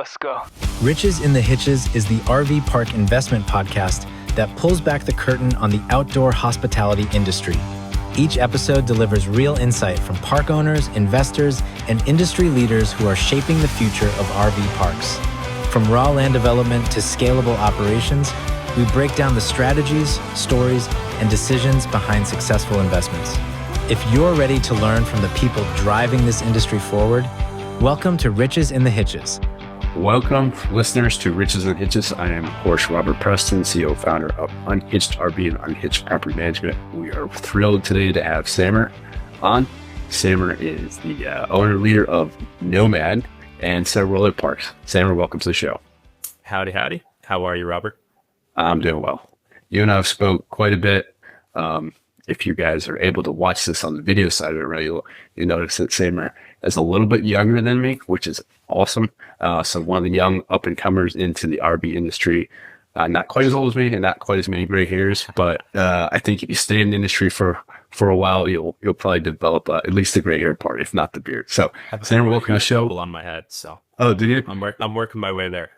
Let's go. Riches in the Hitches is the RV park investment podcast that pulls back the curtain on the outdoor hospitality industry. Each episode delivers real insight from park owners, investors, and industry leaders who are shaping the future of RV parks. From raw land development to scalable operations, we break down the strategies, stories, and decisions behind successful investments. If you're ready to learn from the people driving this industry forward, welcome to Riches in the Hitches. Welcome, listeners, to Riches in the Hitches. I am, of course, Robert Preston, CEO, founder of Unhitched RV and Unhitched Property Management. We are thrilled today to have Samer on. Samer is the owner leader of Nomad and several other parks. Samer, welcome to the show. Howdy, howdy. How are you, Robert? I'm doing well. You and I have spoke quite a bit. If you guys are able to watch this on the video side of it, you'll notice that Samer is a little bit younger than me, which is awesome. So one of the young up-and-comers into the RV industry. Not quite as old as me and not quite as many gray hairs, but I think if you stay in the industry for a while, you'll probably develop at least the gray hair part, if not the beard. So, Samer, welcome to the show. On my head, so. Oh, do you? I'm working my way there.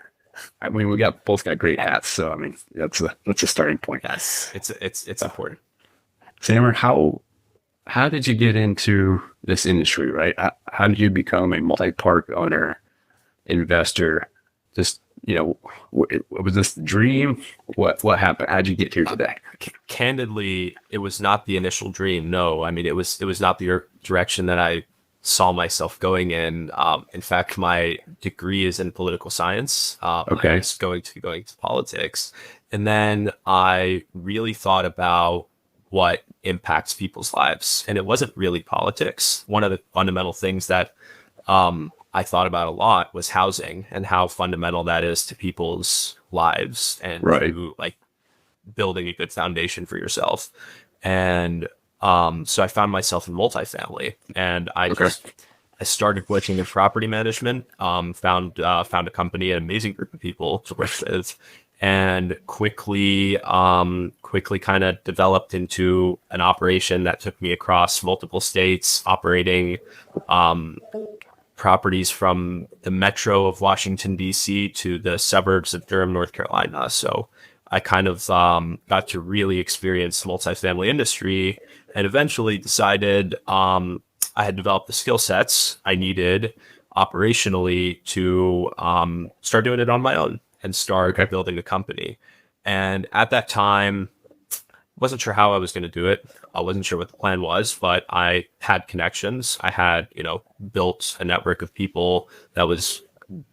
I mean, we both got great hats, so I mean, that's a starting point. Yes, it's important. Samer, how did you get into this industry, right? How did you become a multi-park owner, investor? Just, was this the dream? What happened? How'd you get here today? Candidly, it was not the initial dream. No, I mean, it was not the direction that I saw myself going in. In fact, my degree is in political science. Okay. I was going to politics. And then I really thought about what impacts people's lives. And it wasn't really politics. One of the fundamental things that I thought about a lot was housing and how fundamental that is to people's lives and to like building a good foundation for yourself. And so I found myself in multifamily, and I started working in property management, found a company, an amazing group of people to work with, and quickly kind of developed into an operation that took me across multiple states, operating properties from the metro of Washington, D.C. to the suburbs of Durham, North Carolina. So I kind of got to really experience the multifamily industry, and eventually decided I had developed the skill sets I needed operationally to start doing it on my own and start building a company. And at that time, wasn't sure how I was going to do it. I wasn't sure what the plan was, but I had connections. I had, built a network of people that was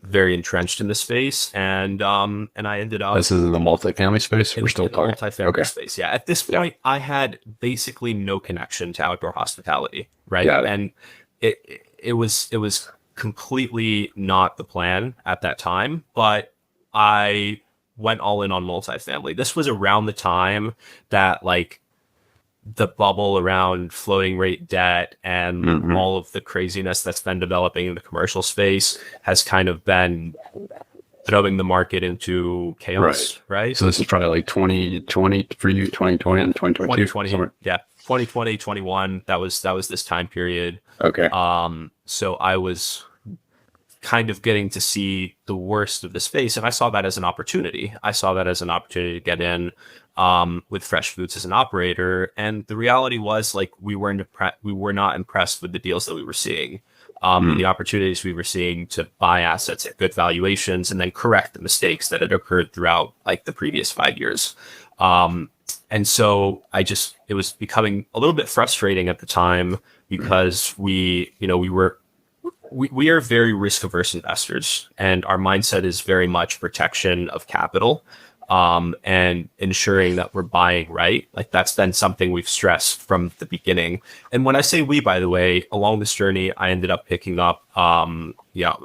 very entrenched in the space, and I ended up. This is in the multifamily space. We're still talking multifamily space. Yeah. At this point, I had basically no connection to outdoor hospitality, right? Yeah. And it was completely not the plan at that time, but I went all in on multifamily. This was around the time that like the bubble around floating rate debt and all of the craziness that's been developing in the commercial space has kind of been throwing the market into chaos, right? So this is probably like 2020 for you, 2020 and 2022. 2020, yeah. 2020, 21, that was this time period. Okay. So I was kind of getting to see the worst of the space, and I saw that as an opportunity. I saw that as an opportunity to get in with Fresh Foods as an operator. And the reality was, like, we were not impressed with the deals that we were seeing, the opportunities we were seeing to buy assets at good valuations and then correct the mistakes that had occurred throughout like the previous 5 years. And so it was becoming a little bit frustrating at the time because we are very risk averse investors, and our mindset is very much protection of capital, and ensuring that we're buying right. Like, that's been something we've stressed from the beginning. And when I say we, by the way, along this journey, I ended up picking up, an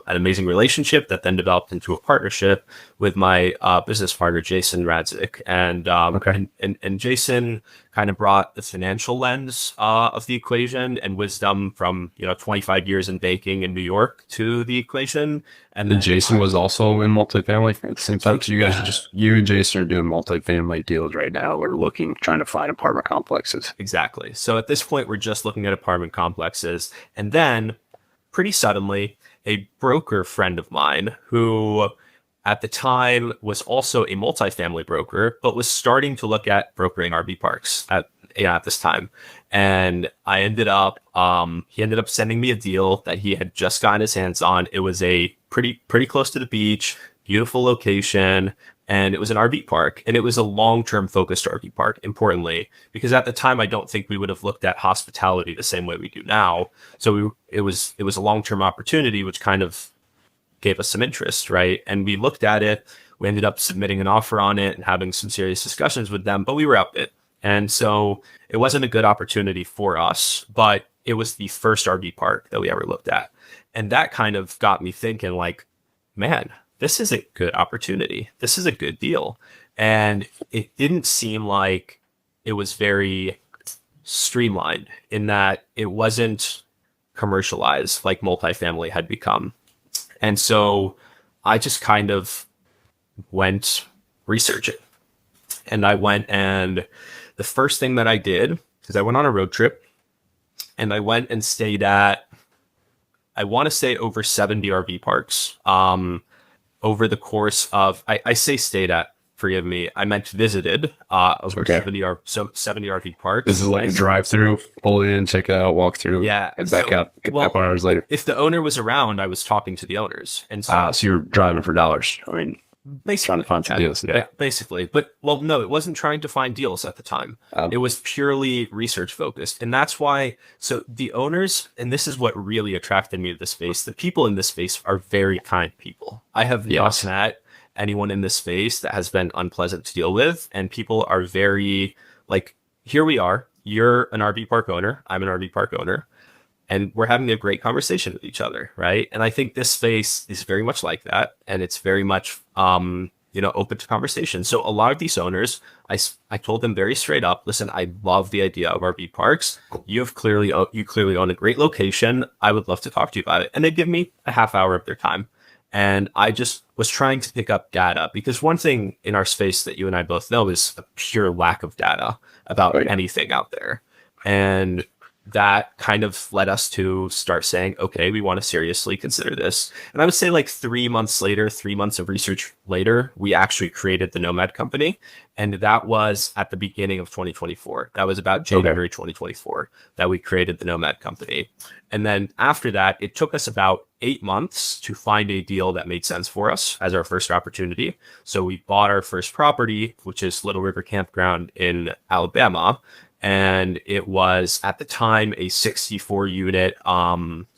amazing relationship that then developed into a partnership with my business partner, Jason Radzik. And Jason kind of brought the financial lens of the equation and wisdom from 25 years in banking in New York to the equation. And then Jason was also in multifamily at the same time. So you and Jason are doing multifamily deals right now. We're trying to find apartment complexes. Exactly. So at this point, we're just looking at apartment complexes, and then pretty suddenly, a broker friend of mine who at the time was also a multifamily broker, but was starting to look at brokering RV parks at this time. And I ended up, he ended up sending me a deal that he had just gotten his hands on. It was a pretty close to the beach, beautiful location. And it was an RV park, and it was a long-term focused RV park, importantly, because at the time, I don't think we would have looked at hospitality the same way we do now. So it was a long-term opportunity, which kind of gave us some interest, right? And we looked at it. We ended up submitting an offer on it and having some serious discussions with them, but we were outbid. And so it wasn't a good opportunity for us, but it was the first RV park that we ever looked at. And that kind of got me thinking, like, man, this is a good opportunity. This is a good deal. And it didn't seem like it was very streamlined in that it wasn't commercialized like multifamily had become. And so I just kind of went researching. And I went, and the first thing that I did is I went on a road trip, and I went and stayed at, I want to say, over 70 RV parks. Over the course of, I say stayed at, forgive me, I meant visited over 70 RV parks. This is like a drive-through, pull in, check it out, walk through, yeah, and back out a couple hours later. If the owner was around, I was talking to the owners. And so, so you're driving for dollars. I mean, basically trying to find some deals. Yeah, basically. But, well, no, it wasn't trying to find deals at the time. It was purely research focused. And that's why, so the owners, and this is what really attracted me to this space, the people in this space are very kind people. I have not met anyone in this space that has been unpleasant to deal with. And people are very, like, here we are. You're an RV park owner. I'm an RV park owner. And we're having a great conversation with each other, right? And I think this space is very much like that. And it's very much, open to conversation. So a lot of these owners, I told them very straight up, listen, I love the idea of RV parks. You clearly own a great location. I would love to talk to you about it. And they'd give me a half hour of their time. And I just was trying to pick up data, because one thing in our space that you and I both know is a pure lack of data about anything out there. And that kind of led us to start saying, okay, we want to seriously consider this. And I would say, like, 3 months later, 3 months of research later, we actually created the Nomad Company. And that was at the beginning of 2024. That was about January 2024 that we created the Nomad Company. And then after that, it took us about 8 months to find a deal that made sense for us as our first opportunity. So we bought our first property, which is Little River Campground in Alabama. And it was at the time a 64 unit,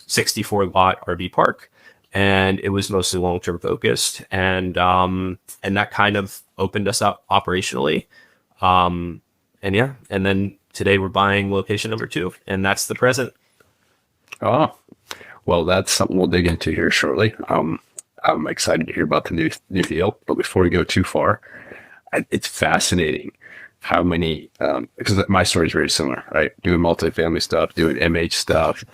64 lot RV park. And it was mostly long-term focused. And that kind of opened us up operationally. And then today we're buying location number 2, and that's the present. Oh, well, that's something we'll dig into here shortly. I'm excited to hear about the new deal. But before we go too far, it's fascinating how many, because my story is very similar, right? Doing multifamily stuff, doing MH stuff,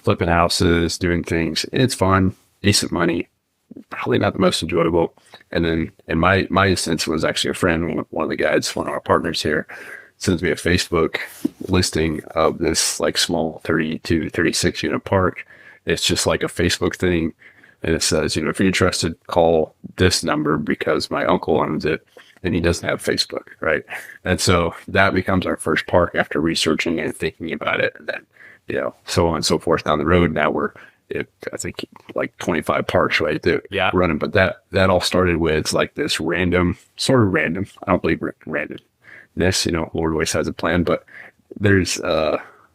flipping houses, doing things. And it's fun, decent money, probably not the most enjoyable. And then in my instance, was actually a friend, one of the guys, one of our partners here, sends me a Facebook listing of this like small 32, 36 unit park. It's just like a Facebook thing. And it says, if you're interested, call this number because my uncle owns it. And he doesn't have Facebook, right? And so that becomes our first park after researching and thinking about it. And then, so on and so forth down the road. Now I think like 25 parks, right? Running. But that all started with like this random, I don't believe randomness, Lord always has a plan, but there's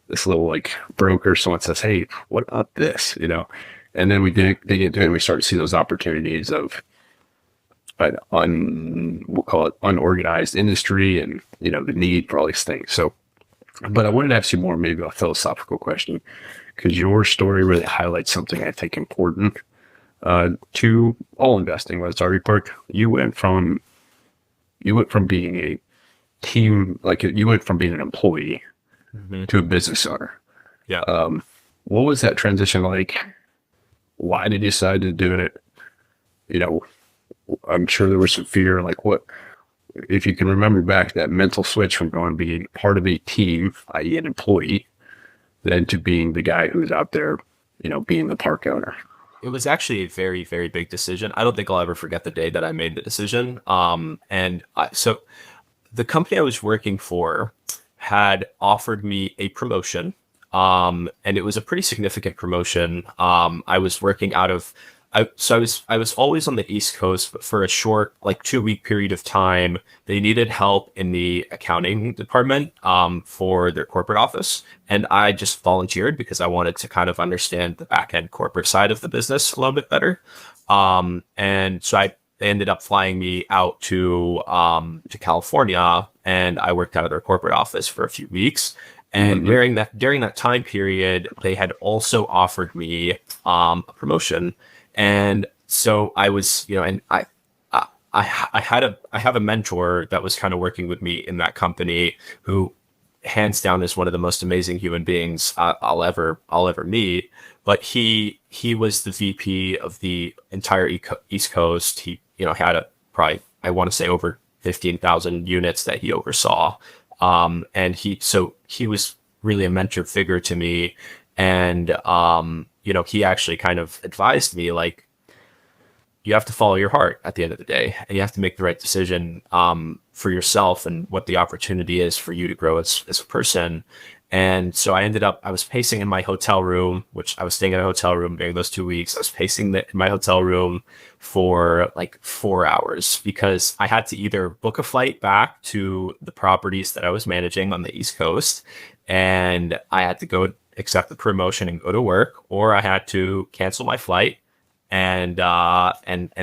this little like broker, someone says, hey, what about this, And then we dig into it and we start to see those opportunities of, we'll call it unorganized industry and, the need for all these things. So, but I wanted to ask you more, maybe a philosophical question, because your story really highlights something I think important to all investing, whether it's RV park. You went from being a team, like you went from being an employee to a business owner. Yeah. What was that transition like? Why did you decide to do it? I'm sure there was some fear, like what, if you can remember back that mental switch from going being part of a team, i.e. an employee, then to being the guy who's out there, being the park owner? It was actually a very, very big decision. I don't think I'll ever forget the day that I made the decision. So the company I was working for had offered me a promotion. And it was a pretty significant promotion. I was working out of, I was always on the East Coast, but for a short, like 2 week period of time, they needed help in the accounting department, for their corporate office. And I just volunteered because I wanted to kind of understand the back end corporate side of the business a little bit better. And so they ended up flying me out to California, and I worked out of their corporate office for a few weeks. And during that time period, they had also offered me a promotion. And so I was, and I have a mentor that was kind of working with me in that company, who hands down is one of the most amazing human beings I'll ever meet. But he was the VP of the entire East Coast. He, had probably, I want to say, over 15,000 units that he oversaw. And he was really a mentor figure to me. And, he actually kind of advised me, like, you have to follow your heart at the end of the day, and you have to make the right decision, for yourself and what the opportunity is for you to grow as a person. And so I was pacing in my hotel room, which I was staying in a hotel room during those 2 weeks. I was pacing in my hotel room for like 4 hours because I had to either book a flight back to the properties that I was managing on the East Coast, and I had to go accept the promotion and go to work, or I had to cancel my flight and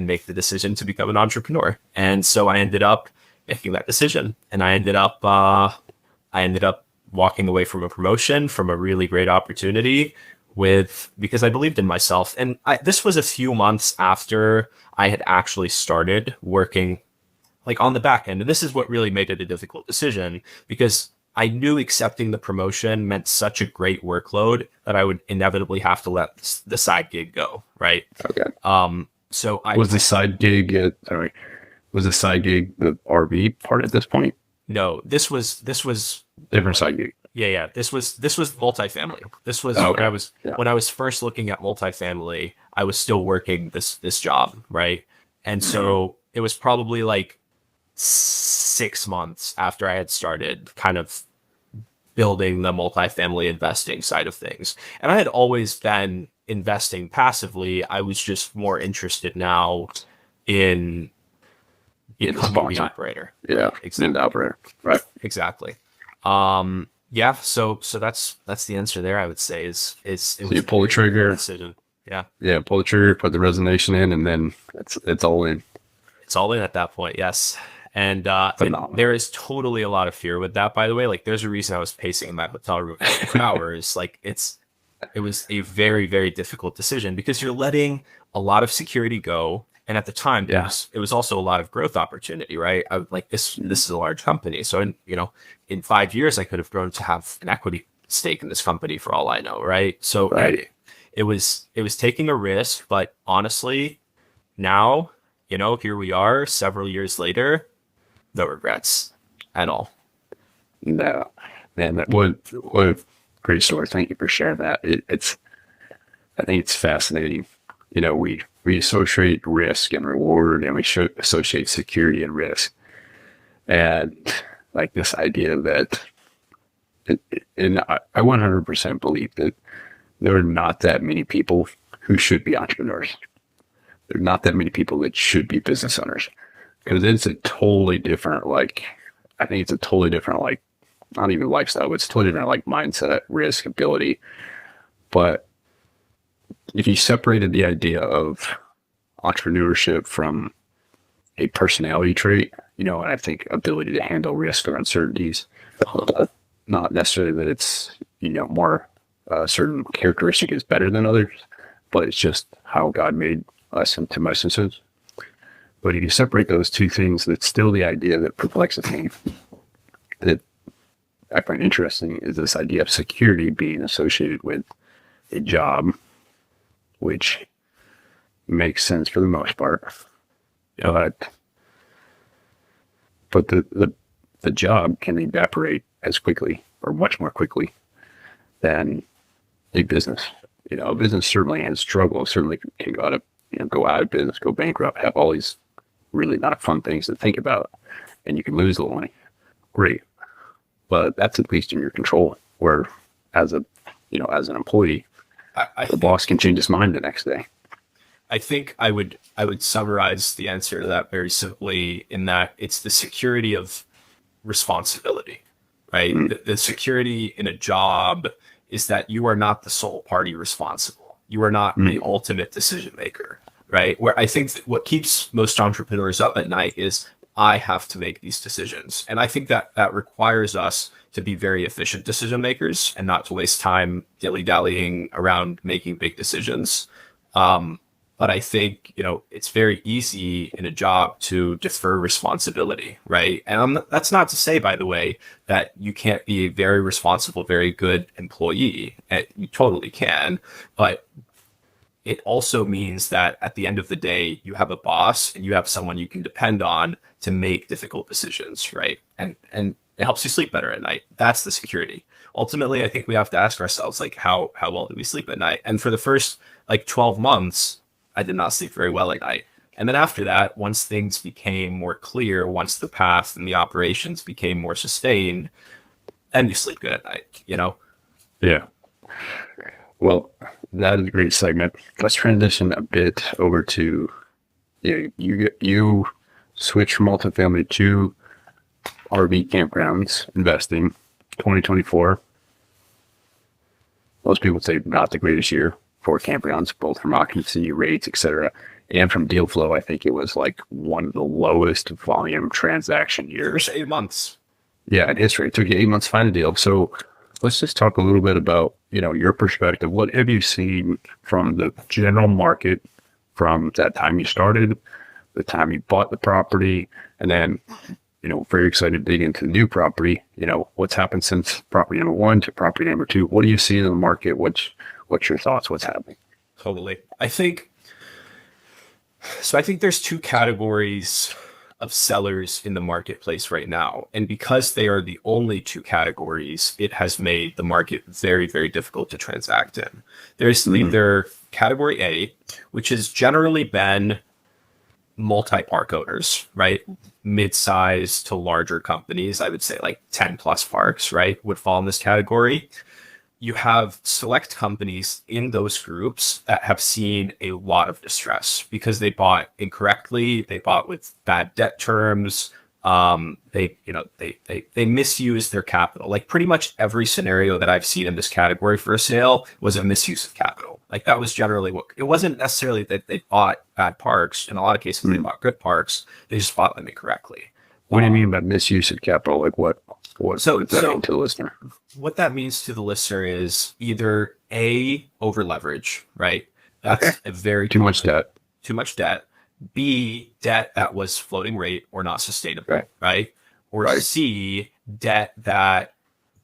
make the decision to become an entrepreneur. And so I ended up making that decision, and I ended up walking away from a promotion, from a really great opportunity, because I believed in myself. And this was a few months after I had actually started working like on the back end. And this is what really made it a difficult decision, because I knew accepting the promotion meant such a great workload that I would inevitably have to let the side gig go. Right. Okay. Was the side gig the RV part at this point? No, this was Different side gig. Yeah. This was multifamily. This was when I was first looking at multifamily, I was still working this job, right? And so it was probably like 6 months after I had started kind of building the multifamily investing side of things. And I had always been investing passively. I was just more interested now in becoming the operator. Yeah, exactly. The operator. Right. Exactly. So that's the answer there. I would say is so you pull the trigger. Decision. Yeah. Yeah, pull the trigger, put the resignation in, and then it's all in. It's all in at that point. Yes. And there is totally a lot of fear with that, by the way. Like, there's a reason I was pacing in my hotel room for hours. Like, it was a very, very difficult decision because you're letting a lot of security go. And at the time, it was also a lot of growth opportunity, right? This is a large company. So in 5 years, I could have grown to have an equity stake in this company for all I know. Right. So right. It was taking a risk, but honestly, now, here we are several years later, no regrets at all. No, man, what a great story. Thank you for sharing that. I think it's fascinating. We associate risk and reward, and we associate security and risk. And like this idea that, and I 100% believe that there are not that many people who should be entrepreneurs. There are not that many people that should be business owners. Because it's a totally different, I think it's a totally different, not even lifestyle, but it's a totally different, mindset, risk, ability. But if you separated the idea of entrepreneurship from a personality trait, and I think ability to handle risk or uncertainties, not necessarily that it's, more certain characteristic is better than others, but it's just how God made us into messences. But if you separate those two things, that's still the idea that perplexes me, that I find interesting, is this idea of security being associated with a job, which makes sense for the most part. But the job can evaporate as quickly or much more quickly than a business. A business certainly has struggles, certainly can go out of business, go bankrupt, have all these really not fun things to think about, and you can lose a little money. Great. But that's at least in your control, where as as an employee, the boss can change his mind the next day. I think I would summarize the answer to that very simply in that it's the security of responsibility, right? The security in a job is that you are not the sole party responsible. You are not the ultimate decision maker, right? Where I think that what keeps most entrepreneurs up at night is I have to make these decisions. And I think that requires us to be very efficient decision makers and not to waste time dilly-dallying around making big decisions. But I think, it's very easy in a job to defer responsibility, right? And that's not to say, by the way, that you can't be a very responsible, very good employee. You totally can. But it also means that at the end of the day, you have a boss and you have someone you can depend on to make difficult decisions, right? And it helps you sleep better at night. That's the security. Ultimately, I think we have to ask ourselves, like, how well do we sleep at night? And for the first 12 months, I did not sleep very well at night. And then after that, once things became more clear, once the path and the operations became more sustained, then you sleep good at night, Yeah. Well, that is a great segment. Let's transition a bit over to you switch from multifamily to RV campgrounds investing 2024. Most people say not the greatest year for campgrounds, both from occupancy rates, etc., and from deal flow. I think it was like one of the lowest volume transaction years. 8 months. Yeah, in history. It took you 8 months to find a deal. So let's just talk a little bit about, your perspective. What have you seen from the general market from that time you started, the time you bought the property, and then, very excited to dig into the new property. What's happened since property number 1 to property number 2? What do you see in the market? What's your thoughts? What's happening? Totally. I think there's 2 categories of sellers in the marketplace right now. And because they are the only 2 categories, it has made the market very, very difficult to transact in. There's either category A, which has generally been multi-park owners, right? Mid-size to larger companies, I would say like 10 plus parks, right, would fall in this category. You have select companies in those groups that have seen a lot of distress because they bought incorrectly, they bought with bad debt terms, they misused their capital. Like pretty much every scenario that I've seen in this category for a sale was a misuse of capital. Like that was generally it wasn't necessarily that they bought bad parks. In a lot of cases, they bought good parks. They just bought them incorrectly. What do you mean by misuse of capital? Like what does that mean to the listener? What that means to the listener is either A, over leverage, right? That's a very too much debt. Too much debt. B, debt that was floating rate or not sustainable, right? Or C, debt that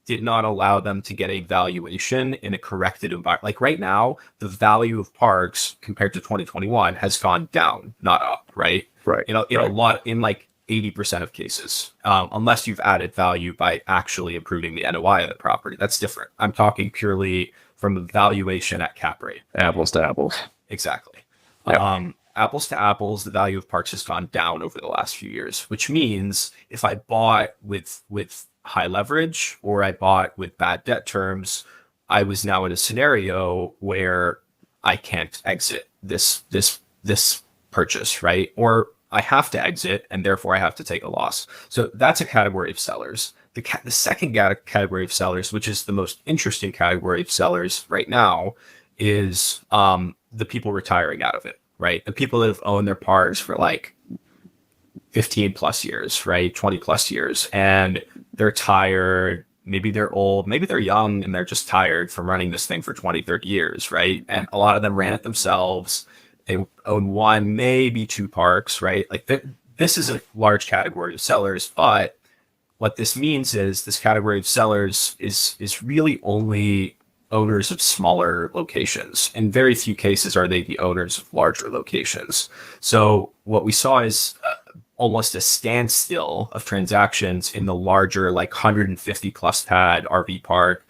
did not allow them to get a valuation in a corrected environment. Like right now, the value of parks compared to 2021 has gone down, not up, right? Right. In a lot, in like 80% of cases, unless you've added value by actually improving the NOI of the property. That's different. I'm talking purely from a valuation at cap rate. Apples to apples. Exactly. Yep. Apples to apples, the value of parks has gone down over the last few years, which means if I bought with high leverage or I bought with bad debt terms, I was now in a scenario where I can't exit this purchase, right? Or I have to exit and therefore I have to take a loss. So that's a category of sellers. The second category of sellers, which is the most interesting category of sellers right now, is the people retiring out of it, right? The people that have owned their parks for like 15 plus years, right? 20 plus years. And they're tired. Maybe they're old, maybe they're young and they're just tired from running this thing for 20, 30 years, right? And a lot of them ran it themselves. They own 1, maybe 2 parks, right? Like this is a large category of sellers, but what this means is this category of sellers is really only owners of smaller locations. In very few cases are they the owners of larger locations. So what we saw is almost a standstill of transactions in the larger, like 150 plus pad RV park,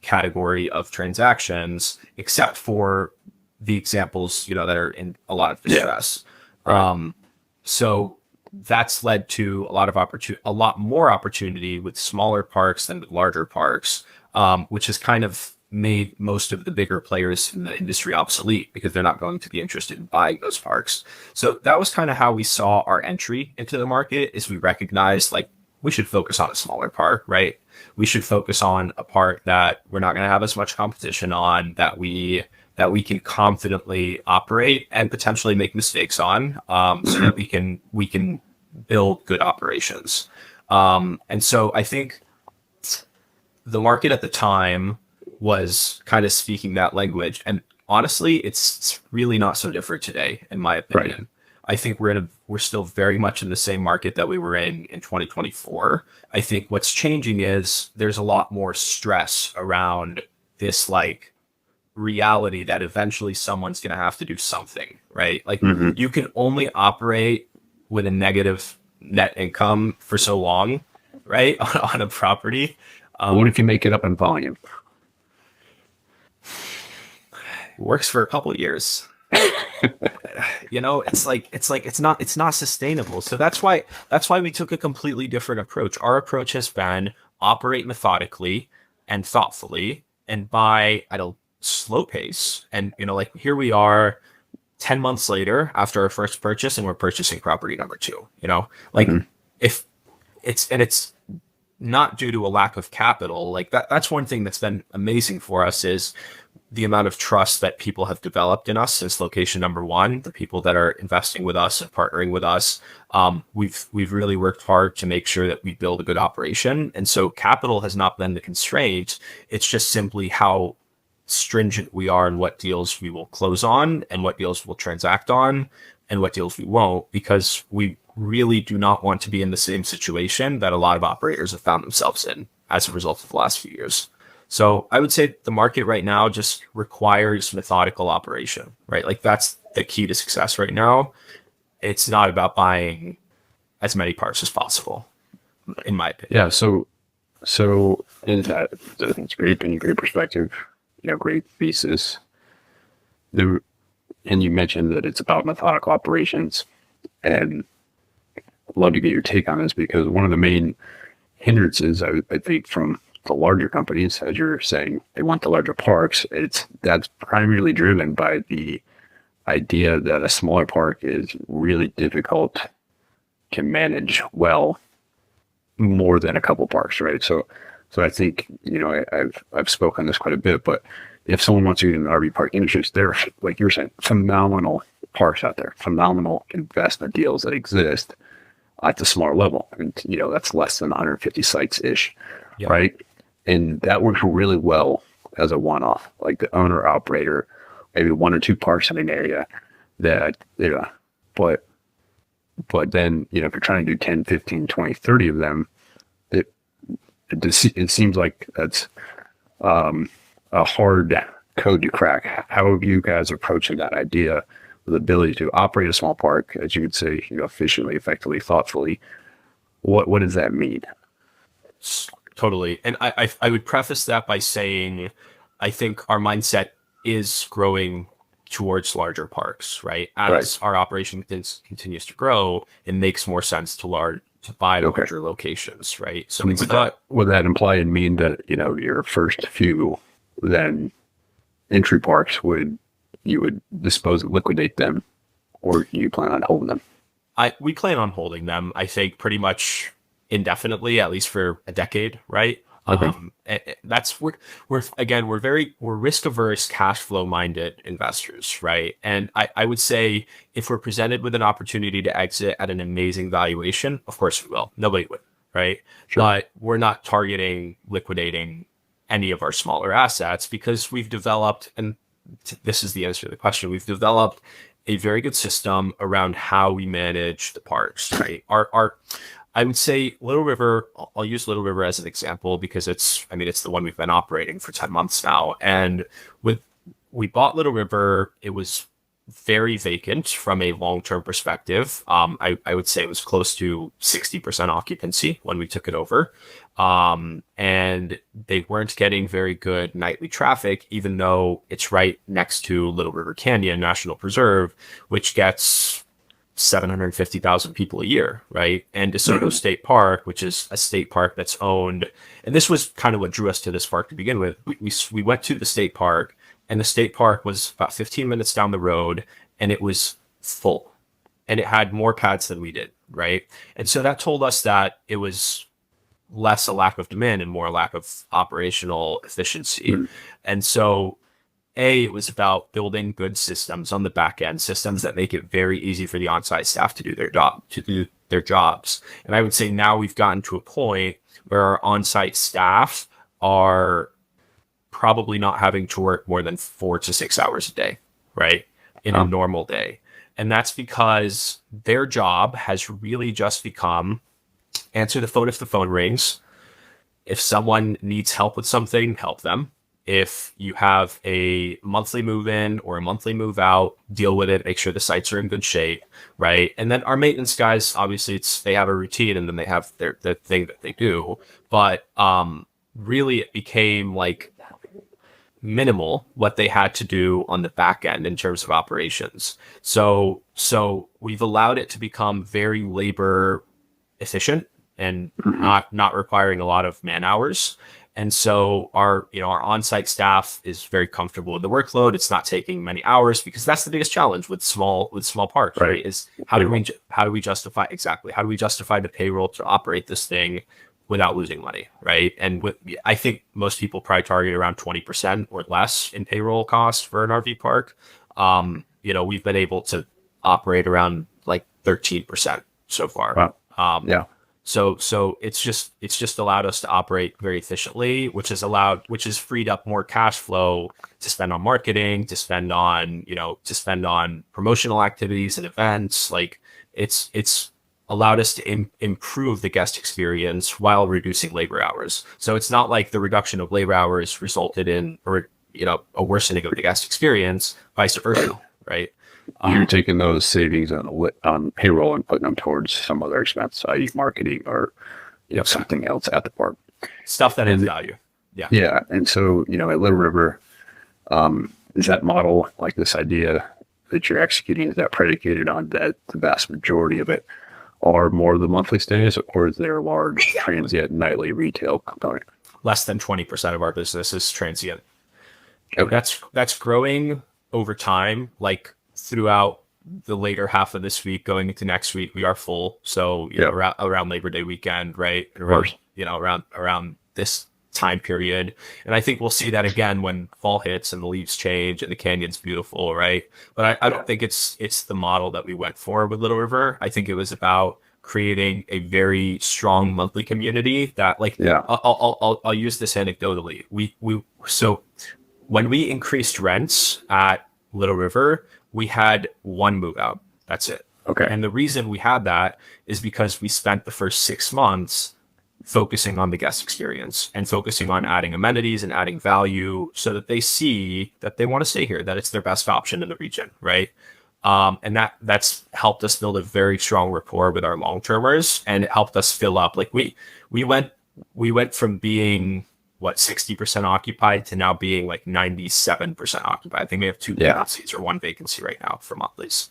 category of transactions, except for the examples, that are in a lot of distress. Right. So that's led to a lot more opportunity with smaller parks than with larger parks, which has kind of made most of the bigger players in the industry obsolete because they're not going to be interested in buying those parks. So that was kind of how we saw our entry into the market, is we recognized like we should focus on a smaller park, right? We should focus on a park that we're not going to have as much competition on, that we can confidently operate and potentially make mistakes on, so that we can build good operations. And so I think the market at the time was kind of speaking that language. And honestly, it's really not so different today, in my opinion. Right. I think we're still very much in the same market that we were in 2024. I think what's changing is there's a lot more stress around this like reality that eventually someone's going to have to do something, right? Like you can only operate with a negative net income for so long, right? On a property. What if you make it up in volume? Works for a couple of years. It's not sustainable. So that's why we took a completely different approach. Our approach has been operate methodically and thoughtfully and buy at a slow pace. And like here we are 10 months later after our first purchase, and we're purchasing property number 2. If it's not due to a lack of capital, like that's one thing that's been amazing for us, is the amount of trust that people have developed in us since location number 1, the people that are investing with us and partnering with us. We've really worked hard to make sure that we build a good operation. And so capital has not been the constraint. It's just simply how stringent we are in what deals we will close on and what deals we'll transact on and what deals we won't, because we really do not want to be in the same situation that a lot of operators have found themselves in as a result of the last few years. So I would say the market right now just requires methodical operation, right? Like that's the key to success right now. It's not about buying as many parts as possible, in my opinion. Yeah. So in that, it's great perspective, great thesis. And you mentioned that it's about methodical operations, and I'd love to get your take on this, because one of the main hindrances, I think, from the larger companies, as you're saying, they want the larger parks. That's primarily driven by the idea that a smaller park is really difficult to manage well, more than a couple parks, right? So I think, I've spoken on this quite a bit, but if someone wants to get in the RV park industry, there, like you're saying, phenomenal parks out there, phenomenal investment deals that exist at the smaller level. I mean, that's less than 150 sites ish, yeah. Right? And that works really well as a one-off, like the owner operator, maybe 1 or 2 parks in an area that, but then, if you're trying to do 10, 15, 20, 30 of them, it seems like that's a hard code to crack. How have you guys approaching that idea, the ability to operate a small park, as you could say, efficiently, effectively, thoughtfully? What does that mean? Totally. And I would preface that by saying, I think our mindset is growing towards larger parks, right? As our operation continues to grow, it makes more sense to buy larger locations, right? So would that imply and mean that, your first few then entry parks you would liquidate them, or you plan on holding them? We plan on holding them, I think, pretty much indefinitely, at least for a decade, right? Okay. We're risk averse, cash flow minded investors, right? And I would say if we're presented with an opportunity to exit at an amazing valuation, of course we will. Nobody would, right? Sure. But we're not targeting liquidating any of our smaller assets, because we've developed, and this is the answer to the question, we've developed a very good system around how we manage the parks, right? I would say Little River, I'll use Little River as an example because it's the one we've been operating for 10 months now. And we bought Little River, it was very vacant from a long-term perspective. I would say it was close to 60% occupancy when we took it over. And they weren't getting very good nightly traffic, even though it's right next to Little River Canyon National Preserve, which gets 750,000 people a year, right? And DeSoto State Park, which is a state park that's owned, and this was kind of what drew us to this park to begin with. We went to the state park, and the state park was about 15 minutes down the road, and it was full, and it had more pads than we did, right? And so that told us that it was less a lack of demand and more a lack of operational efficiency. And so it was about building good systems on the back end, systems that make it very easy for the on-site staff to do their jobs. And I would say now we've gotten to a point where our on-site staff are probably not having to work more than 4 to 6 hours a day, right? In a normal day. And that's because their job has really just become answer the phone if the phone rings. If someone needs help with something, help them. If you have a monthly move in or a monthly move out, deal with it, make sure the sites are in good shape, right? And then our maintenance guys, obviously they have a routine and then they have their thing that they do. But really it became like minimal what they had to do on the back end in terms of operations. So we've allowed it to become very labor efficient and not requiring a lot of man hours. And so our on-site staff is very comfortable with the workload. It's not taking many hours because that's the biggest challenge with small parks, right? Is how do we justify the payroll to operate this thing without losing money, right? And I think most people probably target around 20% or less in payroll costs for an RV park. We've been able to operate around like 13% so far. Wow. So it's just allowed us to operate very efficiently, which has freed up more cash flow to spend on marketing, to spend on promotional activities and events. Like it's allowed us to improve the guest experience while reducing labor hours. So it's not like the reduction of labor hours resulted in a worsening of the guest experience, vice versa, right? You're taking those savings on payroll and putting them towards some other expense, i.e. marketing or something else at the park. Stuff that has value. Yeah. Yeah. And so, at Little River, is that model, like this idea that you're executing, is that predicated on that the vast majority of it are more of the monthly stays, or is there a large transient nightly retail component? Less than 20% of our business is transient. Okay. That's growing over time, like throughout the later half of this week going into next week, we are full. So, around Labor Day weekend, right? Around this time period. And I think we'll see that again when fall hits and the leaves change and the canyon's beautiful, right? But I don't think it's the model that we went for with Little River. I think it was about creating a very strong monthly community that I'll use this anecdotally. So when we increased rents at Little River, we had one move out. That's it. Okay. And the reason we had that is because we spent the first 6 months focusing on the guest experience and focusing on adding amenities and adding value so that they see that they want to stay here, that it's their best option in the region, right? And that's helped us build a very strong rapport with our long-termers, and it helped us fill up. Like we went from being 60% occupied to now being like 97% occupied. I think we have 2 vacancies or 1 vacancy right now for monthlies.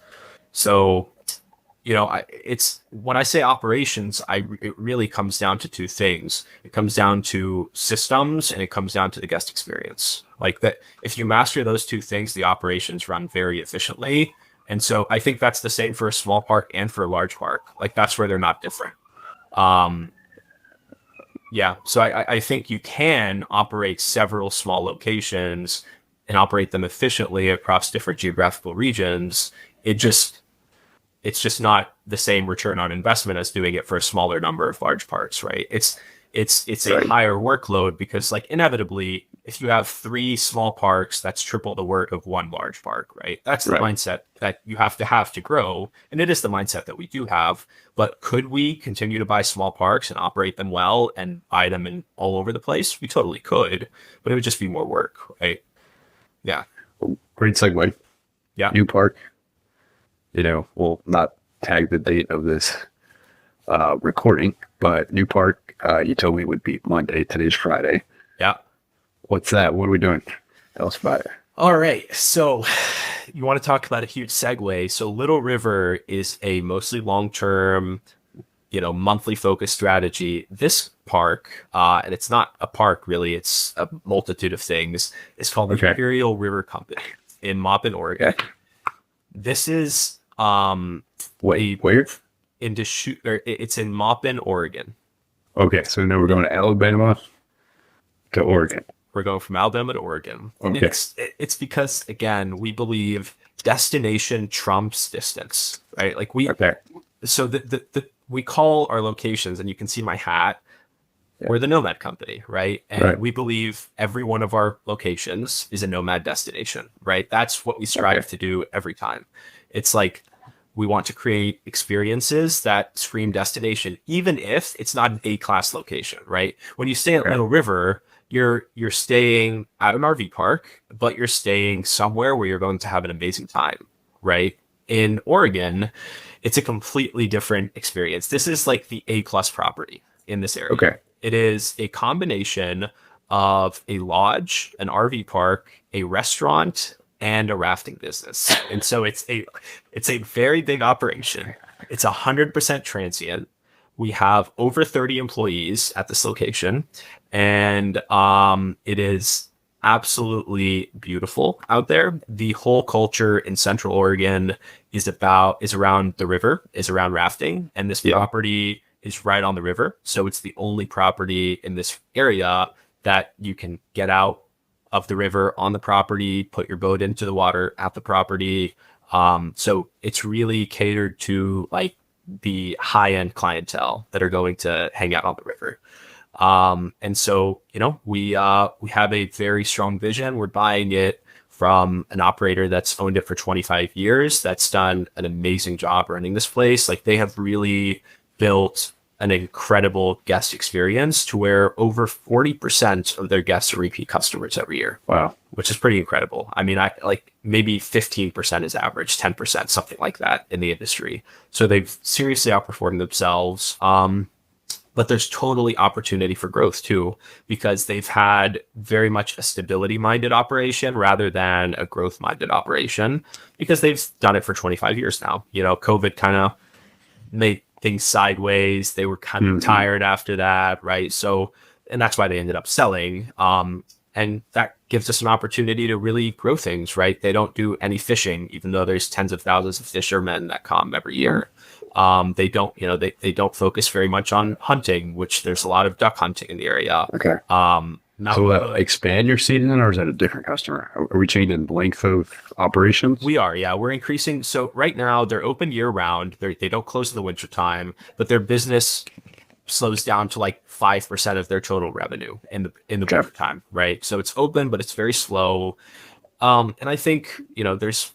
So, it's when I say operations, it really comes down to 2 things. It comes down to systems and it comes down to the guest experience. Like that, if you master those 2 things, the operations run very efficiently. And so I think that's the same for a small park and for a large park. Like that's where they're not different. So I think you can operate several small locations and operate them efficiently across different geographical regions. It's just not the same return on investment as doing it for a smaller number of large parks, right? It's a higher workload because, like, inevitably, if you have 3 small parks, that's triple the work of 1 large park, right? That's the mindset that you have to grow. And it is the mindset that we do have. But could we continue to buy small parks and operate them well and buy them in all over the place? We totally could, but it would just be more work, right? Yeah. Great segue. Yeah. new park. We'll not tag the date of this recording, but new park, you told me would be Monday. Today's Friday. Yeah. What's that? What are we doing? Tell us about it. All right. So you want to talk about a huge segue. So Little River is a mostly long-term, monthly focused strategy. This park, and it's not a park really, it's a multitude of things. It's called the Imperial River Company in Maupin, Oregon. Okay. This is Wait, where? It's in Maupin, Oregon. Okay, so now we're going to Alabama to Oregon. We're going from Alabama to Oregon. Okay. It's because, again, we believe destination trumps distance, right? Like so we call our locations, and you can see my hat, we're the Nomad Company, right? And we believe every one of our locations is a nomad destination, right? That's what we strive to do every time. It's like we want to create experiences that scream destination, even if it's not an A-class location, right? When you stay at Little River, you're staying at an RV park, but you're staying somewhere where you're going to have an amazing time, right? In Oregon, it's a completely different experience. This is like the A-plus property in this area. Okay. It is a combination of a lodge, an RV park, a restaurant, and a rafting business. And so it's a very big operation. It's 100% transient. We have over 30 employees at this location, and it is absolutely beautiful out there. The whole culture in Central Oregon is around the river, is around rafting, and this property is right on the river. So it's the only property in this area that you can get out of the river on the property, put your boat into the water at the property. So it's really catered to like the high-end clientele that are going to hang out on the river. And so, we have a very strong vision. We're buying it from an operator that's owned it for 25 years. That's done an amazing job running this place. Like, they have really built an incredible guest experience to where over 40% of their guests are repeat customers every year. Wow. Which is pretty incredible. I mean, maybe 15% is average, 10%, something like that in the industry. So they've seriously outperformed themselves. But there's totally opportunity for growth too, because they've had very much a stability-minded operation rather than a growth-minded operation, because they've done it for 25 years now. COVID kind of made things sideways. They were kind of tired after that, right? So, and that's why they ended up selling. And that gives us an opportunity to really grow things, right? They don't do any fishing, even though there's tens of thousands of fishermen that come every year. They don't, they don't focus very much on hunting, which there's a lot of duck hunting in the area. Okay. So expand your season, or is that a different customer? Are we changing the length of operations? We are, yeah. We're increasing. So right now they're open year round. They don't close in the winter time, but their business slows down to like 5% of their total revenue in the winter time, right? So it's open, but it's very slow. And I think, there's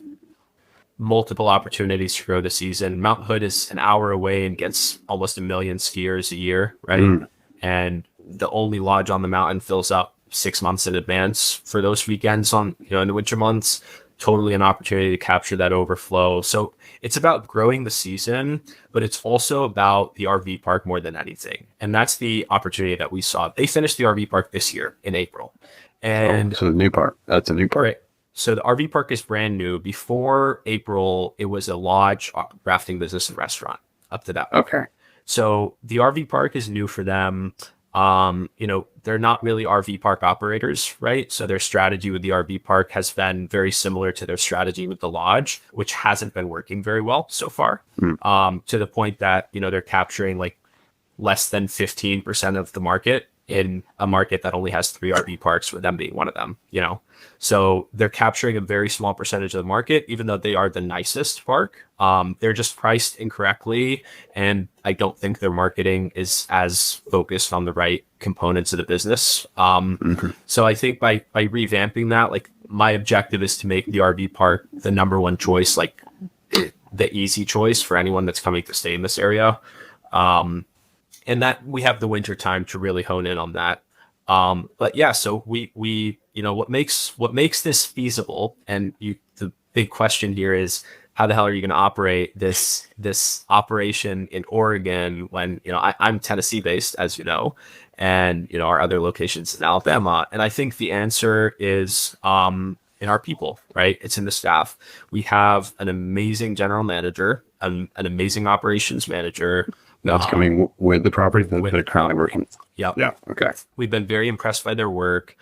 multiple opportunities to grow the season. Mount Hood is an hour away and gets almost 1 million skiers a year, right? And the only lodge on the mountain fills up 6 months in advance for those weekends in the winter months. Totally an opportunity to capture that overflow. So it's about growing the season, but it's also about the RV park more than anything. And that's the opportunity that we saw. They finished the RV park this year in April. And so the new park, that's a new park. Right. So the RV park is brand new. Before April, it was a lodge, rafting business, and restaurant up to that. Okay. So the RV park is new for them. They're not really RV park operators, right? So their strategy with the RV park has been very similar to their strategy with the lodge, which hasn't been working very well so far. To the point that, they're capturing like less than 15% of the market in a market that only has 3 RV parks, with them being one of them, So they're capturing a very small percentage of the market, even though they are the nicest park. They're just priced incorrectly, and I don't think their marketing is as focused on the right components of the business. So I think by revamping that, like, my objective is to make the RV park the number one choice, like the easy choice for anyone that's coming to stay in this area. And that we have the winter time to really hone in on that. But yeah, so we what makes this feasible, and the big question here is, how the hell are you going to operate this operation in Oregon when, I'm Tennessee based, as you know, and, our other locations in Alabama. And I think the answer is in our people, right? It's in the staff. We have an amazing general manager, an amazing operations manager. That's coming with the property that they're currently working. Yep. Yeah. Okay. We've been very impressed by their work.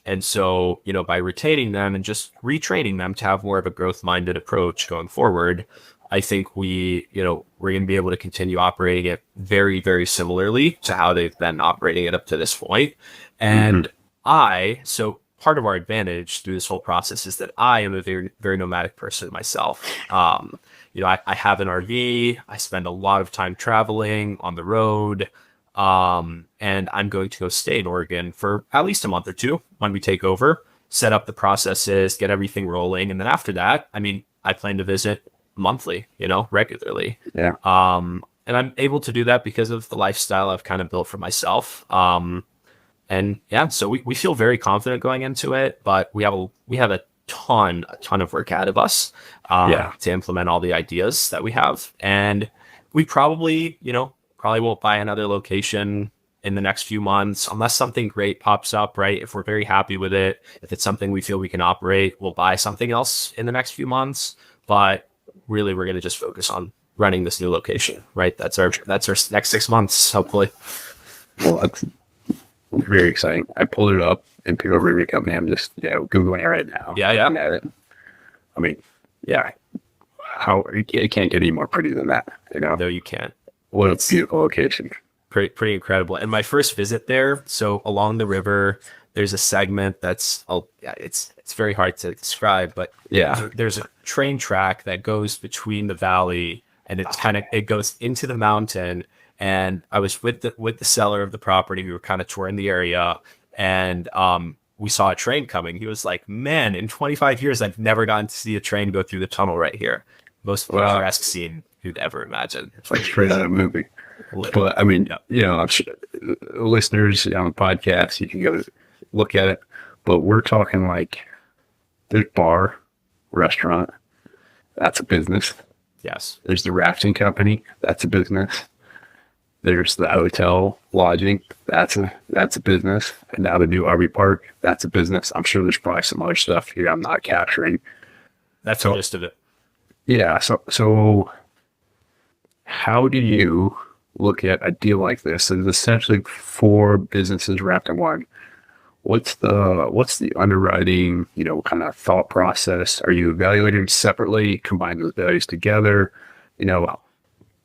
And so, by retaining them and just retraining them to have more of a growth-minded approach going forward, I think we're going to be able to continue operating it very, very similarly to how they've been operating it up to this point. And so part of our advantage through this whole process is that I am a very, very nomadic person myself. I have an RV. I spend a lot of time traveling on the road. And I'm going to go stay in Oregon for at least a month or two when we take over, set up the processes, get everything rolling. And then after that, I plan to visit monthly, regularly. Yeah. And I'm able to do that because of the lifestyle I've kind of built for myself. And yeah, so we feel very confident going into it, but we have a ton of work ahead of us, to implement all the ideas that we have. And we probably won't buy another location in the next few months unless something great pops up, right? If we're very happy with it, if it's something we feel we can operate, we'll buy something else in the next few months. But really, we're going to just focus on running this new location, right? That's our next 6 months, hopefully. Well, that's very exciting. I pulled it up and picked over your company. I'm just Googling it right now. Yeah. Looking at it. It can't get any more pretty than that, No, you can't. What a beautiful location. Pretty incredible. And my first visit there, so along the river, there's a segment that's, it's very hard to describe, but there's a train track that goes between the valley, and it goes into the mountain. And I was with the seller of the property. We were kind of touring the area, and we saw a train coming. He was like, "Man, in 25 years, I've never gotten to see a train go through the tunnel right here." Most picturesque scene you'd ever imagine. It's like straight out of a movie. But I'm sure listeners on the podcast, you can go look at it. But we're talking like there's bar, restaurant, that's a business. Yes. There's the rafting company, that's a business. There's the hotel lodging, that's a business. And now the new RV park, that's a business. I'm sure there's probably some other stuff here I'm not capturing. That's the gist of it. Yeah. So how do you look at a deal like this? It's essentially 4 businesses wrapped in one. What's the underwriting, kind of thought process? Are you evaluating separately, combine those values together? The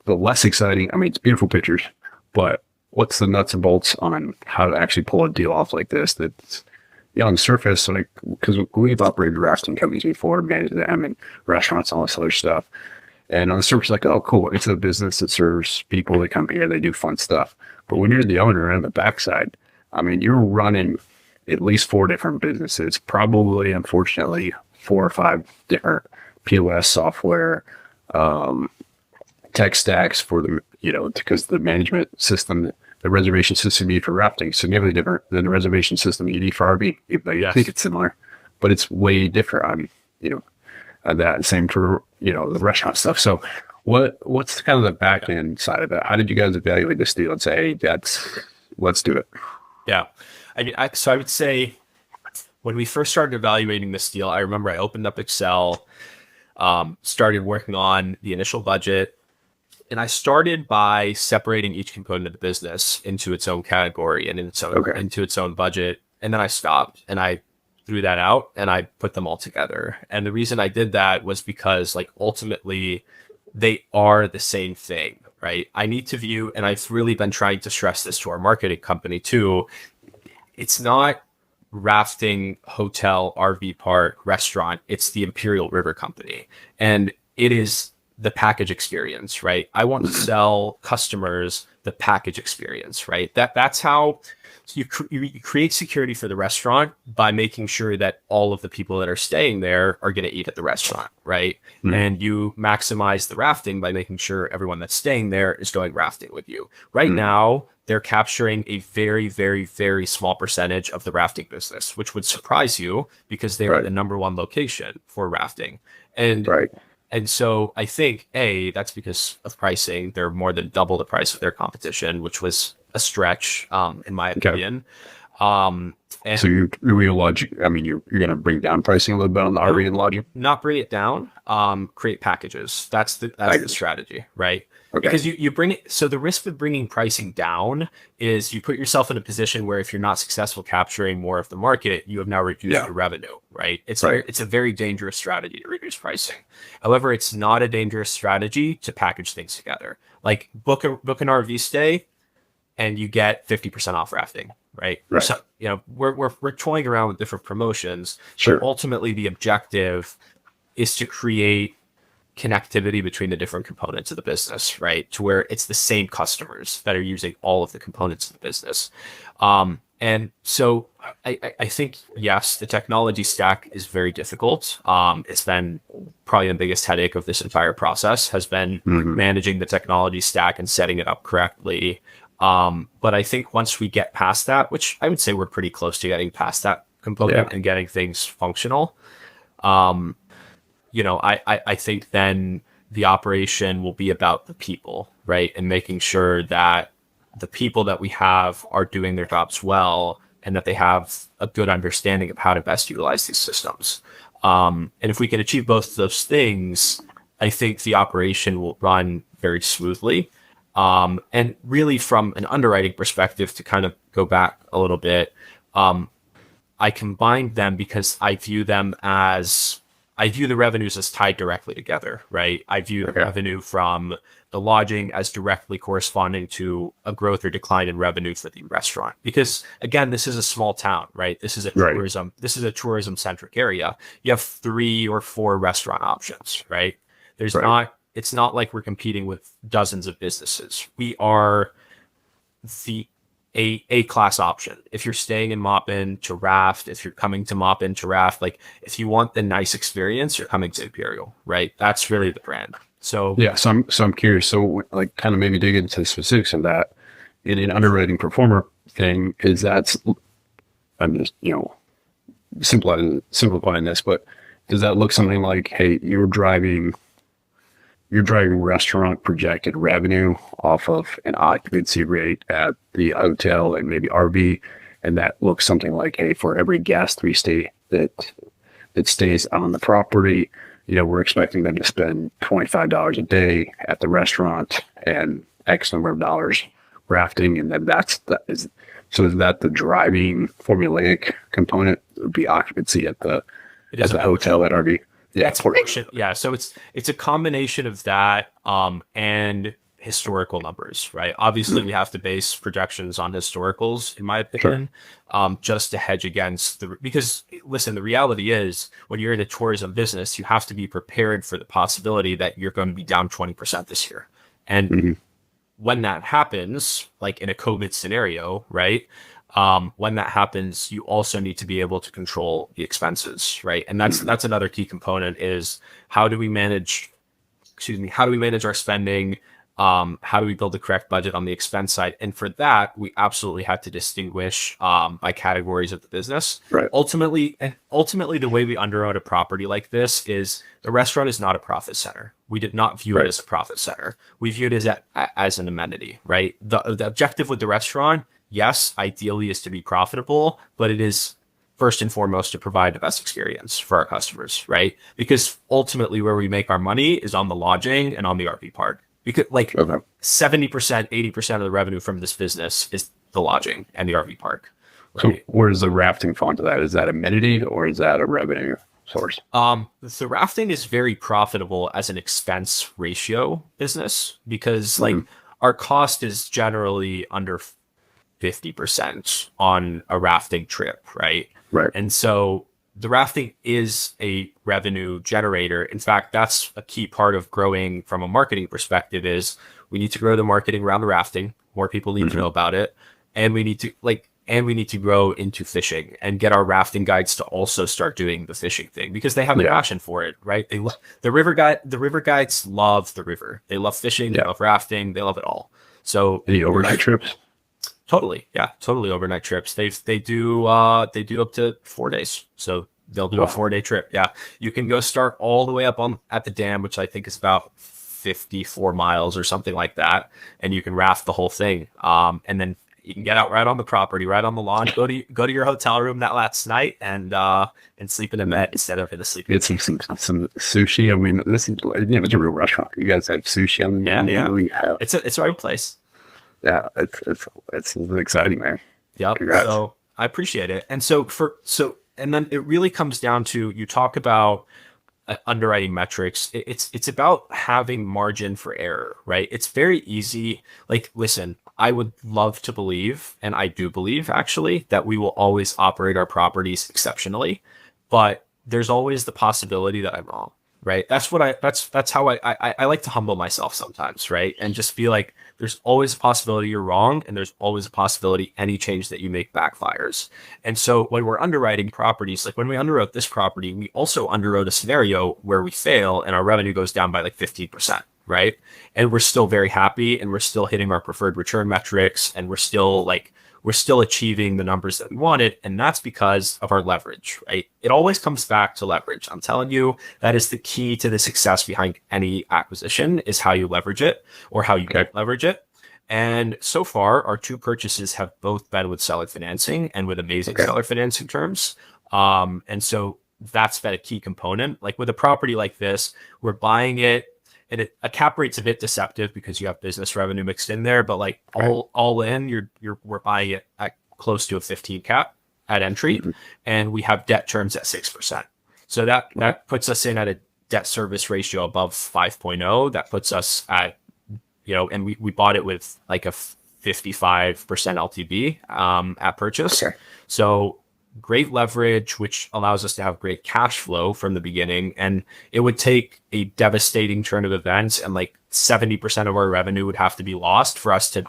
less exciting, it's beautiful pictures, but what's the nuts and bolts on how to actually pull a deal off like this? That's on the surface, because we've operated rafting companies before, managed them and restaurants, all this other stuff. And on the surface, oh, cool. It's a business that serves people that come here. They do fun stuff. But when you're the owner on the backside, you're running at least 4 different businesses, probably, unfortunately, 4 or 5 different POS software, tech stacks for the, because the management system, the reservation system you need for rafting is significantly different than the reservation system you need for RV. Even though you think it's similar, but it's way different on, that. Same for, the restaurant stuff. So what's kind of the back end side of that? How did you guys evaluate this deal and say, hey, let's do it? Yeah. So I would say when we first started evaluating this deal, I remember I opened up Excel, started working on the initial budget, and I started by separating each component of the business into its own category and into its own budget. And then I stopped and I threw that out and I put them all together. And the reason I did that was because ultimately they are the same thing, right? I need to view, and I've really been trying to stress this to our marketing company too. It's not rafting, hotel, RV park, restaurant. It's the Imperial River Company. And it is the package experience, right? I want to sell customers the package experience, right? That's how you create security for the restaurant by making sure that all of the people that are staying there are going to eat at the restaurant, right? And you maximize the rafting by making sure everyone that's staying there is going rafting with you. Right now, they're capturing a very, very, very small percentage of the rafting business, which would surprise you because they're the number one location for rafting. And so I think, that's because of pricing. They're more than double the price of their competition, which was a stretch, in my opinion. And So you're going to bring down pricing a little bit on the RV and lodging? not bring it down, create packages. That's the strategy, right? Okay. Because you bring it. So the risk of bringing pricing down is you put yourself in a position where if you're not successful capturing more of the market, you have now reduced your revenue, right? It's a very dangerous strategy to reduce pricing. However, it's not a dangerous strategy to package things together. Like book an RV stay, and you get 50% off rafting, right? So, we're toying around with different promotions. Sure. But ultimately, the objective is to create connectivity between the different components of the business, right? To where it's the same customers that are using all of the components of the business. And so I think, yes, the technology stack is very difficult. It's been probably the biggest headache of this entire process has been managing the technology stack and setting it up correctly. But I think once we get past that, which I would say we're pretty close to getting past that component and getting things functional, I think then the operation will be about the people, right? And making sure that the people that we have are doing their jobs well and that they have a good understanding of how to best utilize these systems. And if we can achieve both of those things, I think the operation will run very smoothly. And really from an underwriting perspective, to kind of go back a little bit, I combined them because I view the revenues as tied directly together, right? I view the revenue from the lodging as directly corresponding to a growth or decline in revenue for the restaurant. Because again, this is a small town, right? This is a tourism centric area. You have 3 or 4 restaurant options, right? It's not like we're competing with dozens of businesses. We are the A-class option. If you're staying in Maupin to raft, if you're coming to Maupin to raft, like if you want the nice experience, you're coming to Imperial, right? That's really the brand. So I'm curious. So like kind of maybe dig into the specifics of that in an underwriting performer thing I'm just, simplifying this, but does that look something like, hey, you're driving restaurant projected revenue off of an occupancy rate at the hotel and maybe RV, and that looks something like, hey, for every guest that stays on the property, we're expecting them to spend $25 a day at the restaurant and X number of dollars rafting, and then is that the driving formulaic component? Would be occupancy at the hotel at RV. Yeah, so it's a combination of that and historical numbers, right? Obviously, we have to base projections on historicals, in my opinion, just to hedge against because listen, the reality is when you're in a tourism business, you have to be prepared for the possibility that you're going to be down 20% this year. And when that happens, like in a COVID scenario, right? When that happens, you also need to be able to control the expenses, right? And that's another key component is how do we manage our spending? How do we build the correct budget on the expense side? And for that, we absolutely had to distinguish by categories of the business. Right. Ultimately, the way we underwrote a property like this is the restaurant is not a profit center. We did not view it as a profit center. We viewed it as an amenity, right? The objective with the restaurant, yes, ideally is to be profitable, but it is first and foremost to provide the best experience for our customers, right? Because ultimately where we make our money is on the lodging and on the RV park. Because 70%, 80% of the revenue from this business is the lodging and the RV park. Right? So where's the rafting fall into that? Is that amenity or is that a revenue source? The rafting is very profitable as an expense ratio business because our cost is generally under 50% on a rafting trip, right? Right. And so the rafting is a revenue generator. In fact, that's a key part of growing from a marketing perspective is we need to grow the marketing around the rafting. More people need to know about it. And we need to grow into fishing and get our rafting guides to also start doing the fishing thing because they have a passion for it, right? The river guides love the river. They love fishing, they love rafting, they love it all. So any overnight trips? Totally. Yeah, totally overnight trips. They do up to 4 days. So they'll do a 4-day trip. Yeah. You can go start all the way up at the dam, which I think is about 54 miles or something like that. And you can raft the whole thing. And then you can get out right on the property, right on the lawn, go to your hotel room that last night and sleep in a mat instead of in a sleeping. Get some sushi. I mean, this is it's a real restaurant. You guys have sushi. I mean, yeah. It's a right place. Yeah, it's exciting, man. Yep. Congrats. So I appreciate it. And and then it really comes down to, you talk about underwriting metrics. It's about having margin for error, right? It's very easy. Like, listen, I would love to believe, and I do believe actually, that we will always operate our properties exceptionally, but there's always the possibility that I'm wrong, right? That's how I like to humble myself sometimes, right? And just feel like there's always a possibility you're wrong, and there's always a possibility any change that you make backfires. And so when we're underwriting properties, like when we underwrote this property, we also underwrote a scenario where we fail and our revenue goes down by like 15%, right? And we're still very happy, and we're still hitting our preferred return metrics, and we're still achieving the numbers that we wanted. And that's because of our leverage, right? It always comes back to leverage. I'm telling you, that is the key to the success behind any acquisition, is how you leverage it or how you don't leverage it. And so far, our 2 purchases have both been with seller financing and with amazing seller financing terms. And so that's been a key component. Like with a property like this, we're buying it, and a cap rate's a bit deceptive because you have business revenue mixed in there, but like all in, we're buying it at close to a 15 cap at entry, and we have debt terms at 6%. So that puts us in at a debt service ratio above 5.0. That puts us at, and we bought it with like a 55% LTV at purchase. Okay. So great leverage, which allows us to have great cash flow from the beginning. And it would take a devastating turn of events, and like 70% of our revenue would have to be lost for us to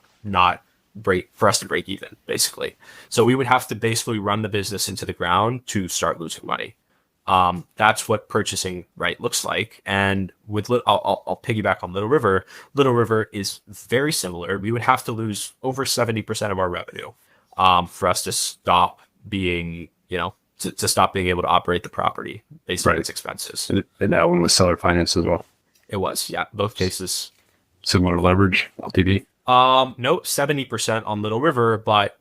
break even, basically. So we would have to basically run the business into the ground to start losing money. That's what purchasing right looks like. And with I'll piggyback on Little River. Little River is very similar. We would have to lose over 70% of our revenue for us to stop being, to stop being able to operate the property based on its expenses. And that one was seller finance as well. It was, yeah, both cases. Similar leverage, LTV? No, 70% on Little River, but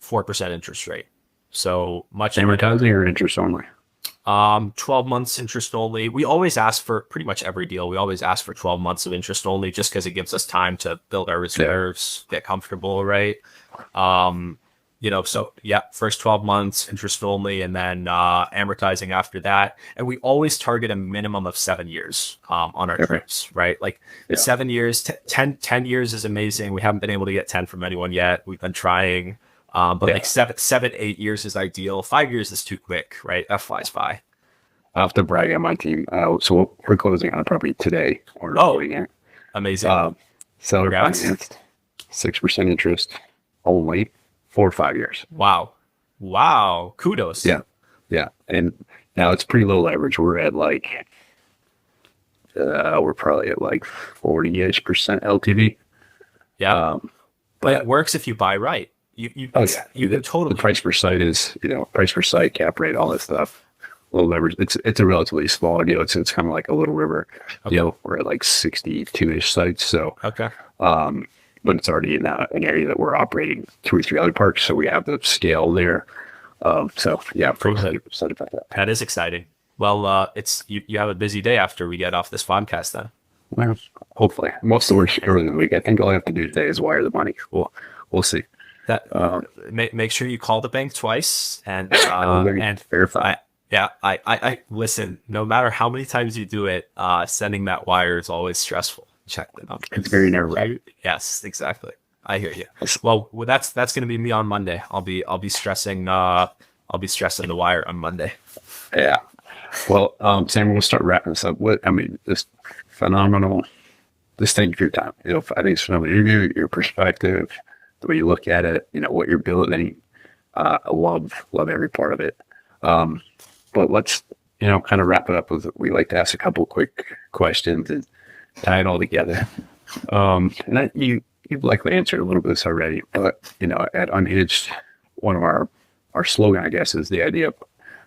4% interest rate. So much amortizing or interest only? 12 months interest only. We always ask for pretty much every deal. We always ask for 12 months of interest only, just because it gives us time to build our reserves, get comfortable, right? So yeah, first 12 months interest only, and then amortizing after that. And we always target a minimum of 7 years on our trips, right? Like 7 years, 10 years is amazing. We haven't been able to get 10 from anyone yet. We've been trying, but like 8 years is ideal. 5 years is too quick, right? That flies by. I have to brag on my team. So we're closing on a property today. Amazing. Seller financed, 6% interest only. 4 or 5 years. Wow. Kudos. Yeah. And now it's pretty low leverage. We're at we're probably at like 40-ish% LTV. Yeah. But it works if you buy right. You totally. The price per site is, price per site, cap rate, all that stuff. Low leverage. It's a relatively small deal. It's kind of like a Little River. Okay. We're at like 62-ish sites. So, but it's already in an area that we're operating 2 or 3 other parks, so we have the scale there. Pretty excited about that. That is exciting. Well, it's you have a busy day after we get off this podcast, then. Well, hopefully, most of the work early in the week. I think all I have to do today is wire the money. We'll see. That make sure you call the bank twice and verify. I listen. No matter how many times you do it, sending that wire is always stressful. Check the numbers. It's very nerve-wracking. Yes, exactly. I hear you. Well, that's going to be me on Monday. I'll be stressing the wire on Monday. Yeah. Well, Sam, we'll start wrapping this up. This phenomenal. Just thank you for your time. I think it's phenomenal. Your perspective, the way you look at it, what you're building. I love every part of it. But let's, kind of wrap it up with, we like to ask a couple quick questions and tie it all together. And you've likely answered a little bit of this already, but, at Unhinged, one of our slogan, I guess, is the idea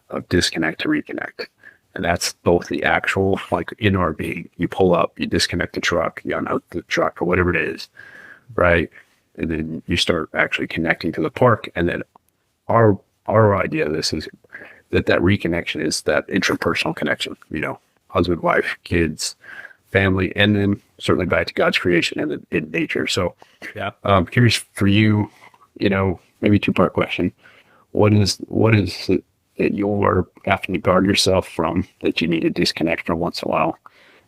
of disconnect to reconnect. And that's both the actual, like in RV, you pull up, you disconnect the truck, you unhook the truck or whatever it is, right? And then you start actually connecting to the park. And then our idea of this is that reconnection is that interpersonal connection, husband, wife, kids, family, and then certainly back to God's creation and in nature. So Yeah. I'm curious for you, maybe 2-part question. What is it that you're after you guard yourself from that you need to disconnect from once in a while?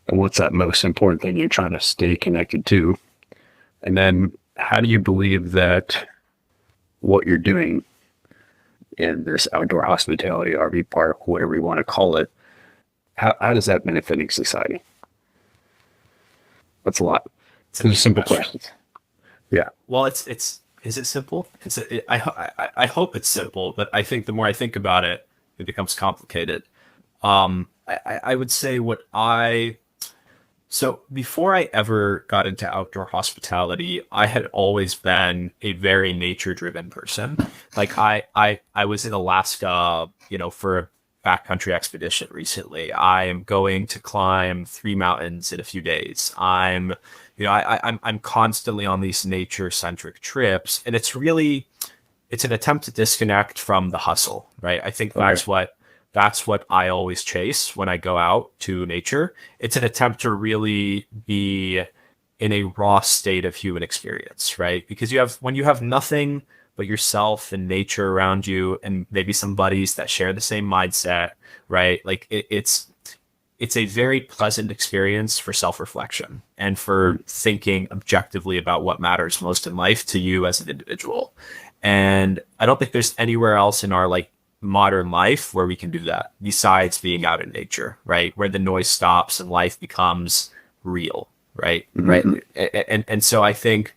And what's that most important thing you're trying to stay connected to? And then how do you believe that what you're doing in this outdoor hospitality, RV park, whatever you want to call it, how does that benefit society? That's a lot. Those are simple questions. Yeah. Well, is it simple? I hope it's simple, but I think the more I think about it, it becomes complicated. I would say so before I ever got into outdoor hospitality, I had always been a very nature driven person. Like I was in Alaska, for a backcountry expedition recently. I am going to climb 3 mountains in a few days. I'm constantly on these nature centric trips, and it's an attempt to disconnect from the hustle, right? I think that's what I always chase when I go out to nature. It's an attempt to really be in a raw state of human experience, right? Because when you have nothing but yourself and nature around you and maybe some buddies that share the same mindset, right? Like it's a very pleasant experience for self-reflection and for thinking objectively about what matters most in life to you as an individual. And I don't think there's anywhere else in our modern life where we can do that besides being out in nature, right? Where the noise stops and life becomes real, right? Mm-hmm. Right. And so I think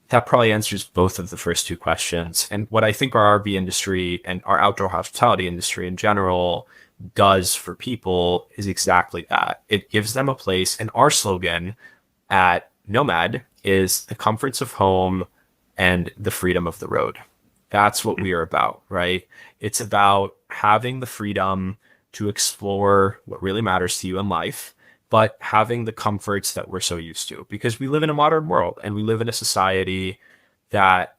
that probably answers both of the first 2 questions. And what I think our RV industry and our outdoor hospitality industry in general does for people is exactly that. It gives them a place. And our slogan at Nomad is the comforts of home and the freedom of the road. That's what we are about, right? It's about having the freedom to explore what really matters to you in life, but having the comforts that we're so used to, because we live in a modern world and we live in a society that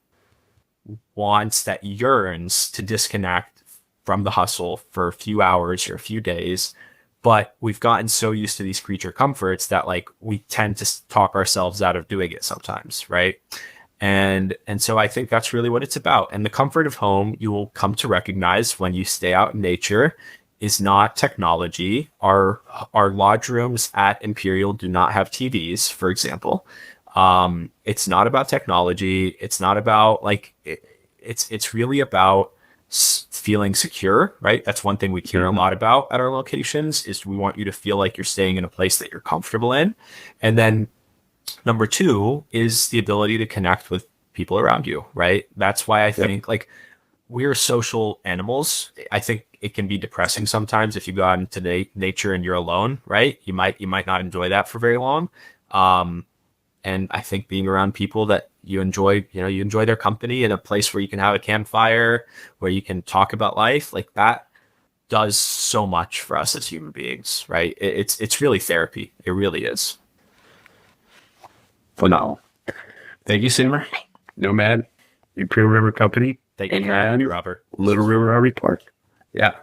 yearns to disconnect from the hustle for a few hours or a few days. But we've gotten so used to these creature comforts that we tend to talk ourselves out of doing it sometimes, right? And so I think that's really what it's about. And the comfort of home, you will come to recognize when you stay out in nature, is not technology. Our lodge rooms at Imperial do not have TVs, for example. It's not about technology. It's not about it's really about feeling secure, right? That's one thing we care a lot about at our locations is we want you to feel like you're staying in a place that you're comfortable in. And then number 2 is the ability to connect with people around you, right? That's why I think we're social animals. I think it can be depressing sometimes if you go out into nature and you're alone, right? You might not enjoy that for very long. And I think being around people that you enjoy their company in a place where you can have a campfire, where you can talk about life, that does so much for us as human beings, right? It's really therapy. It really is. Phenomenal. Thank you, Simmer. Nomad, Imperial River Company. Thank you, Robert. Little River RV Park. Yeah.